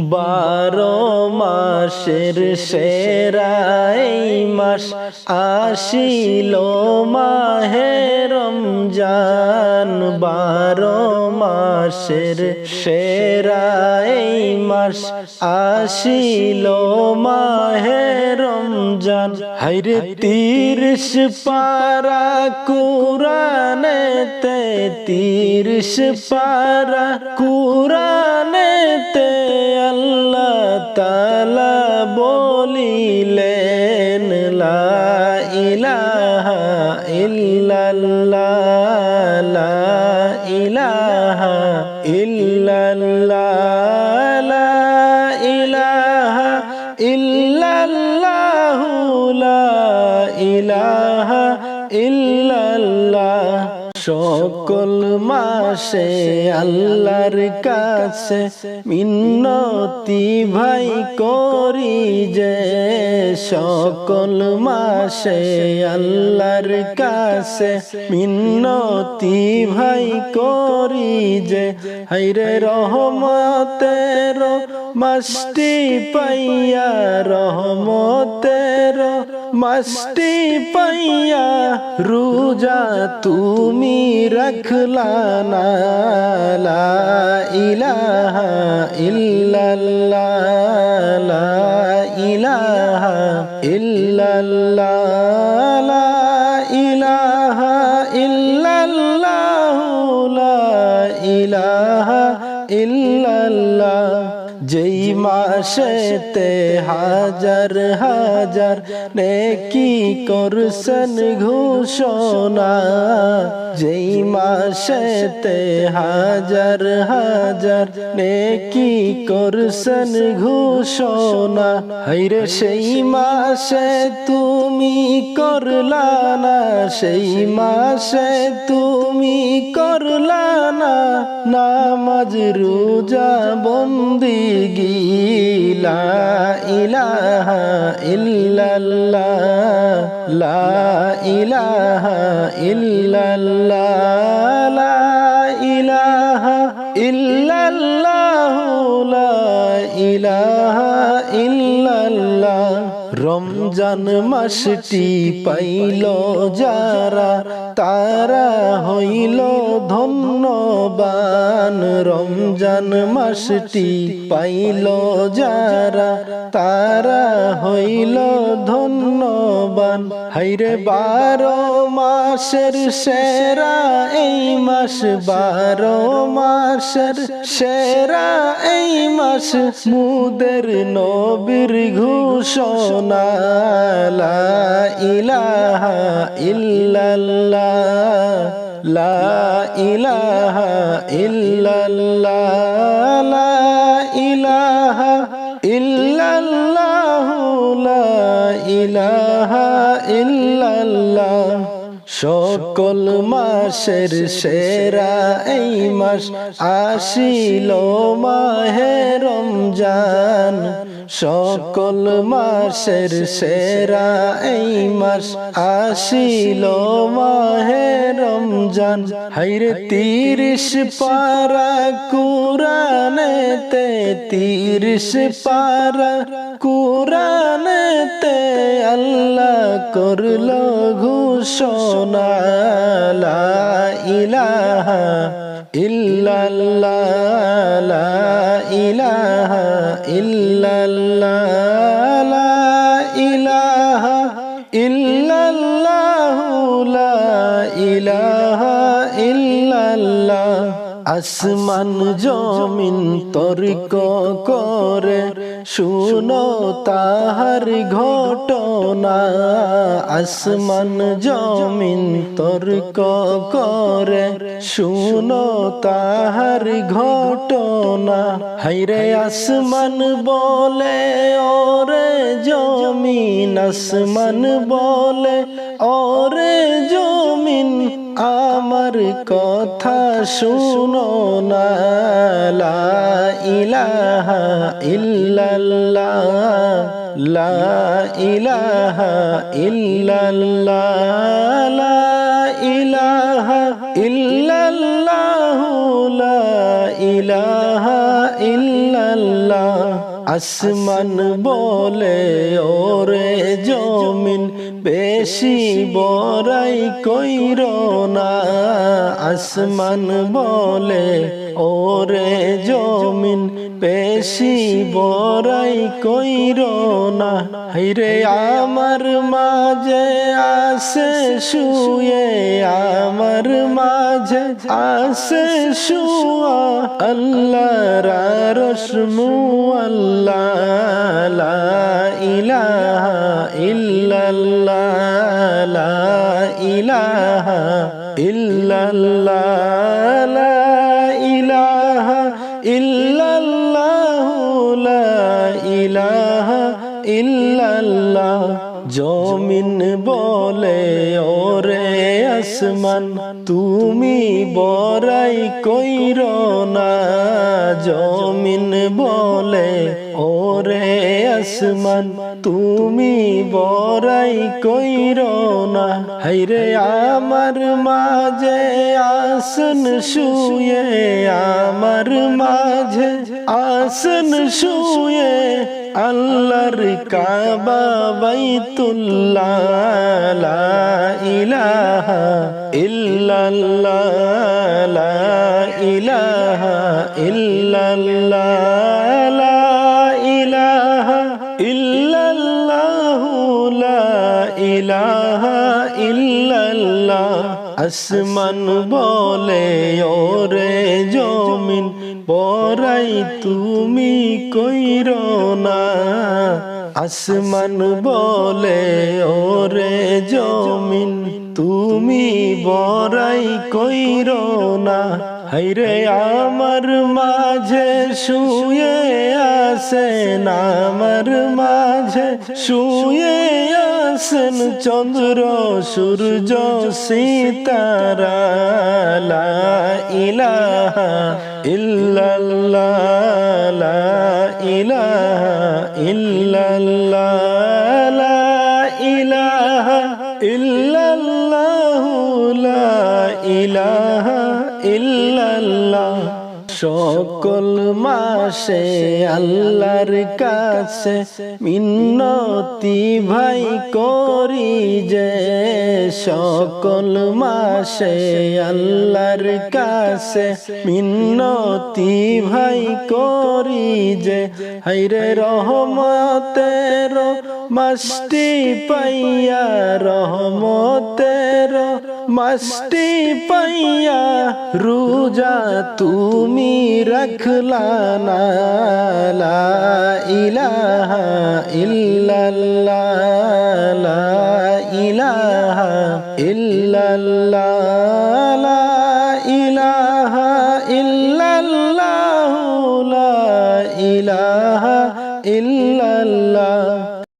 12 মাসের সেরা এই মাস আসিল মাহে রমজান। 12 মাসের সেরা এই মাস আসিল মাহে রমজান। হায়রে 30 পারা কুরআনেতে, 30 পারা কুরআনেতে আল্লাহ তাআলা বলিলেন লা ইলাহা ইল্লাল্লাহ, লা ইলাহা ইল্লাল্লাহ, লা ইলাহা ইল্লাল্লাহ, লা ইলাহা ইল্লাল্লাহ। সকল মাসে আল্লাহর কাছে মিন্নতি ভাই করি যে, সকল মাসে আল্লাহর কাছে মিন্নতি ভাই করি যে। হায়রে রহমতের মাসটি পাইয়া, রহমতের মাসটি পাইয়া রোজা তুমি রাখলা না। লা ইলাহা ইল্লাল্লাহ, লা ইলাহা ইল্লাল্লাহ, লা ইলাহা ইল্লাল্লাহ, লা ইলাহা ইল্লাল্লাহ। যেই মাসেতে হাজার হাজার নেকি করছেন ঘোষণা, যেই মাসেতে হাজার হাজার নেকি করছেন ঘোষণা। হায়রে সেই মাসে তুমি করলা না, সেই মাসে তুমি করলা না নামাজ রোজা বন্দেগী। লা ইলাহা ইল্লাল্লাহ, লা ইলাহা ইল্লাল্লাহ, লা ইলাহা ইল্লাল্লাহ, লা ইলাহা ইল্লাল্লাহ। রমজান মাসটি পাইল যারা তারা হইল ধন্যবান। রমজান মাসটি পাইল যারা তারা হইল ধন্যবান। হায়রে 12 মাসের সেরা এই মাস, 12 মাসের সেরা এই মাস মুদের নবীর ঘোষণা। লা ইলাহা ইল্লাল্লাহ, লা ইলাহা ইল্লাল্লাহ, লা ইলাহা ইল্লাল্লাহ, লা ইলাহা ইল্লাল্লাহ। সকল মাসের সেরা এই মাস আসিল মাহে রমজান। সকল মাসের সেরা এই মাস আসিল মাহে রমজান। হায়রে 30 পারা কুরআনেতে, 30 পারা কুরআনেতে আল্লাহ করল ঘোষণা। লা ইলাহা ইল্লাল্লাহ, লা ইলাহা ইল্লাল্লাহ, লা ইলাহা ইল্লাল্লাহ, লা ইলাহা ইল্লাল্লাহ। আসমান জমিন তর্ক করে শুনো তাহার ঘটনা। আসমান জমিন তর্ক করে শুনো তাহার ঘটনা। হায়রে আসমান বলে ওরে জমিন, আসমান বলে ওরে জমিন আমার কথা শুনো না। লা ইলাহা ইল্লাল্লাহ, লা ইলাহা ইল্লাল্লাহ, লা ইলাহা ইল্লাল্লাহ, লা ইলাহা ইল্লাল্লাহ। আসমান বলে ওরে জমিন বেশি বড়াই কইর না, আসমান বলে ওরে জমিন বেশি বড়াই কইর না। হাইরে আমার মাঝে আসে শুয়ে, আমার মাঝে আসে শুয়া আল্লাহর আরশ মুআল্লা, লা ইলাহা ইল্লাল্লাহ, লা ইলাহা ইল্লাল্লাহ, লা ইলাহা ইল্লাল্লাহ, লা ইলাহা ইল্লাল্লাহ। জমিন বলে ওরে আসমান তুমি বড়াই কইর না, জমিন বলে ওরে আসমান তুমি বড়াই কইর না। হাইরে আমার মাঝে আসন শুয়ে, আমার মাঝে আসন শুয়ে আল্লাহর কাবা বাইতুল্লাহ, লা ইলাহা ইল্লাল্লাহ, লা ইলাহা ইল্লাল্লাহ, লা ইলাহা ইল্লাল্লাহ, লা ইলাহা ইল্লাল্লাহ। আসমান বলে ওরে জমিন বড়াই তুমি কইর না, আসমান বলে ওরে জমিন তুমি বড়াই কইর না। হাইরে আমার মাঝে শুয়ে আসেন, আমার মাঝে শুয়ে আসেন চন্দ্র সূর্য সিতারা, লা ইলাহা ইল্লাল্লাহ, লা ইলাহা ইল্লাল্লাহ, লা ইলাহা ইল্লাল্লাহ, লা ইলাহা ইল্লাল্লাহ। সকল মাসে আল্লাহর কাছে মিন্নতি ভাই করি যে, সকল মাসে আল্লাহর কাছে মিন্নতি ভাই করি যে। হাইরে রহমতের মাসটি পাইয়া, রহমতের মাসটি পাইয়া রোজা তুমি রাখলা না, লা ইলাহা ইল্লাল্লাহ, লা ইলাহা ইল্লাল্লাহ, লা ইলাহা ইল্লাল্লাহ, লা ইলাহা ইল্লাল্লাহ।